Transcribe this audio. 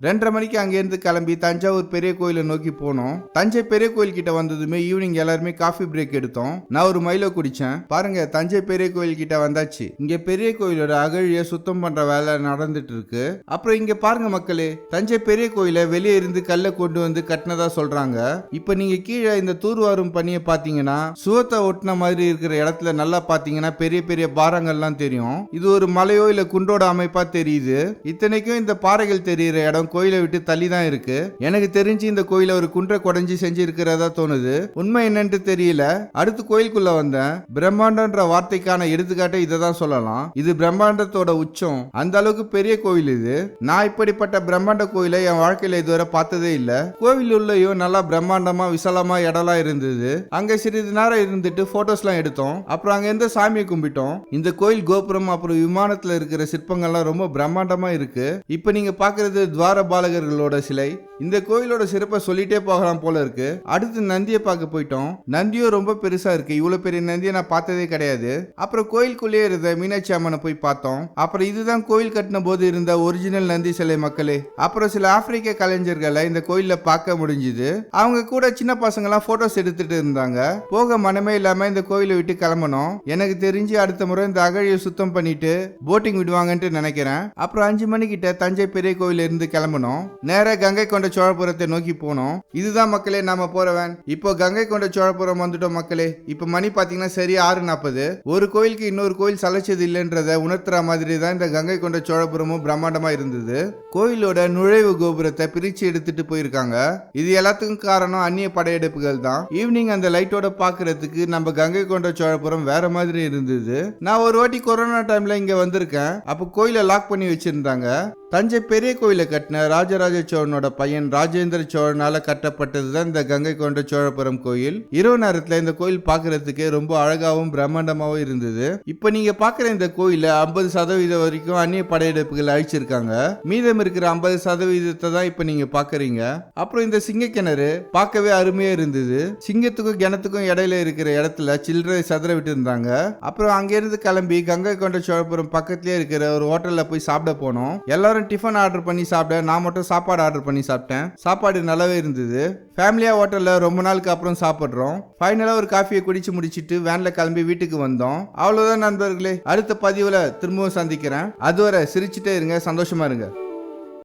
2:30 மணிக்கு அங்கேருந்து கிளம்பி தஞ்சாவூர் பெரிய கோயிலை நோக்கி போனோம். தஞ்சை பெரிய கோயில் கிட்ட வந்ததுமே ஈவினிங் எல்லாருமே காஃபி பிரேக் எடுத்தோம். நான் ஒரு மைலோ குடிச்சேன். பாருங்க, தஞ்சை பெரிய கோயில் கிட்ட வந்தாச்சு. இங்க பெரிய கோயிலோட அகழிய சுத்தம் பண்ற வேலை நடந்துட்டு இருக்கு. அப்புறம் இங்க பாருங்க மக்களே, தஞ்சை பெரிய கோயிலை வெளியே இருந்து கல்ல கொண்டு வந்து கட்டினதா சொல்றாங்க. இப்ப நீங்க கீழே இந்த தூர்வாரும் பணியை பாத்தீங்கன்னா சுவத்தை ஒட்டின மாதிரி இருக்கிற இடத்துல நல்லா பாத்தீங்கன்னா பெரிய பெரிய பாறங்கள்லாம் தெரியும். இது ஒரு மலையோ இல்ல குண்டோட அமைப்பா தெரியுது. இத்தனைக்கும் இந்த பாறைகள் தெரியுற இடம் கோயிலை விட்டு தள்ளி தான் இருக்கு. எனக்கு தெரிஞ்சு இந்த கோயிலை ஒரு குன்றை குடைஞ்சி செஞ்சு இருக்கிறதா தோணுது. உண்மை என்னன்னு தெரியல. அடுத்து கோயிலுக்குள்ள வந்தேன். பிரம்மாண்டன்ற வார்த்தைக்கான எடுத்துக்காட்டை இதை தான் சொல்லலாம். இது பிரம்மாண்டத்தோட உச்சம். அந்த அளவுக்கு பெரிய கோயில் இது. நான் இப்படிப்பட்ட பிரம்மாண்ட கோயிலை என் வாழ்க்கையில இதுவரை பார்த்ததே இல்ல. கோவில் உள்ளேயும் நல்லா பிரம்மாண்டமா விசாலமா இடம்லாம் இருந்தது. அங்க சிறிது நேரம் இருந்துட்டு போட்டோஸ்லாம் எடுத்தோம். அப்புறம் அங்க எந்த சாமியை கும்பிட்டோம். இந்த கோயில் கோபுரம் அப்புறம் விமானத்துல இருக்கிற சிற்பங்கள்லாம் ரொம்ப பிரம்மாண்டமா இருக்கு. இப்ப நீங்க பாக்குறது துவார பாலகர்களோட சிலை. இந்த கோயிலோட சிறப்பை சொல்லிட்டே போகலாம் போல இருக்கு. அடுத்து நந்தியை பார்க்க போயிட்டோம். நந்தியும் ரொம்ப பெருசா இருக்கு. இவ்வளவு பெரிய நந்தியை நான் பார்த்ததே கிடையாது. அப்புறம் கோயிலுக்குள்ளேயே இருந்த மீனாட்சி அம்மனை போய் பார்த்தோம். அப்புறம் இதுதான் கோயில் கட்டின போது இருந்த ஒரிஜினல் நந்தி சிலை மக்களே. அப்புறம் சில ஆப்பிரிக்க கலைஞர்களை இந்த கோயில்ல பார்க்க முடிஞ்சுது. அவங்க கூட சின்ன பசங்க எல்லாம் போட்டோஸ் எடுத்துட்டு இருந்தாங்க. போக மனமே இல்லாம இந்த கோயிலை விட்டு கிளம்பணும். எனக்கு தெரிஞ்சு அடுத்த முறை இந்த அகழியை சுத்தம் பண்ணிட்டு போட்டிங் விடுவாங்கன்ட்டு நினைக்கிறேன். அப்புறம் 5 மணிக்கிட்ட தஞ்சை பெரிய கோயில இருந்து கிளம்பணும். நேரா கங்கை கொண்ட சோழபுரத்தை நோக்கி போனோம். இதுதான் மக்களே நாம போறவன். இப்போ கங்கை கொண்ட சோழபுரம் வந்துட்டோம் மக்களே. இப்ப மணி பாத்தீங்கன்னா சரியா 6:40. ஒரு கோயிலுக்கு இன்னொரு கோயில் சலைச்சது இல்லைன்றத உணர்த்துற மாதிரி தான் இந்த கங்கை கொண்ட சோழபுரமும் பிரம்மாண்டமா இருந்தது. கோயிலோட நுழைவு கோபுரத்தை பிரிச்சு எடுத்துட்டு போயிருக்காங்க. இது எல்லாத்துக்கும் காரணம் அந்நிய படையெடுப்புகள் தான். ஈவினிங் அந்த லைட்டோட பாக்குறதுக்கு நம்ம கங்கை கொண்ட சோழபுரம் வேற மாதிரி இருந்தது. நான் ஒரு வாட்டி கொரோனா டைம்ல இங்க வந்திருக்கேன். அப்ப கோயிலை லாக் பண்ணி வச்சிருந்தாங்க. தஞ்சை பெரிய கோயிலை கட்டின ராஜராஜ சோழனோட பையன் ராஜேந்திர சோழனால கட்டப்பட்டதுதான் இந்த கங்கை கொண்ட சோழபுரம் கோயில். இரவு நேரத்துல இந்த கோயில் பாக்குறதுக்கு ரொம்ப அழகாவும் பிரம்மாண்டமாவும் இருந்தது. இப்ப நீங்க பாக்குற இந்த கோயில 50% வரைக்கும் அந்நிய படையெடுப்புகள் அழிச்சிருக்காங்க. மீதம் இருக்கிற 50% தான் இப்ப நீங்க பாக்குறீங்க. அப்புறம் இந்த சிங்க கிணறு பார்க்கவே அருமையா இருந்தது. சிங்கத்துக்கும் கிணத்துக்கும் இடையில இருக்கிற இடத்துல சில்லறை சதுர விட்டு இருந்தாங்க. அப்புறம் அங்கிருந்து கிளம்பி கங்கை கொண்ட சோழபுரம் பக்கத்திலே இருக்கிற ஒரு ஹோட்டல்ல போய் சாப்பிட போனோம். எல்லாரும் டிஃபன் ஆர்டர் பண்ணி சாப்பிட, நான் மட்டும் சாப்பாடு ஆர்டர் பண்ணி சாப்பிட்டேன். சாப்பாடு நல்லாவே இருந்தது. ஃபேமிலியா ஹோட்டல்ல ரொம்ப நாளுக்கு அப்புறம் சாப்பிடுறோம். ஃபைனலா ஒரு காஃபியை குடிச்சு முடிச்சிட்டு வேன்ல கிளம்பி வீட்டுக்கு வந்தோம். அவ்வளவுதான் நண்பர்களே. அடுத்த பதிவுல திரும்பவும் சந்திக்கிறேன். அதுவரை சிரிச்சுட்டே இருங்க, சந்தோஷமா இருங்க.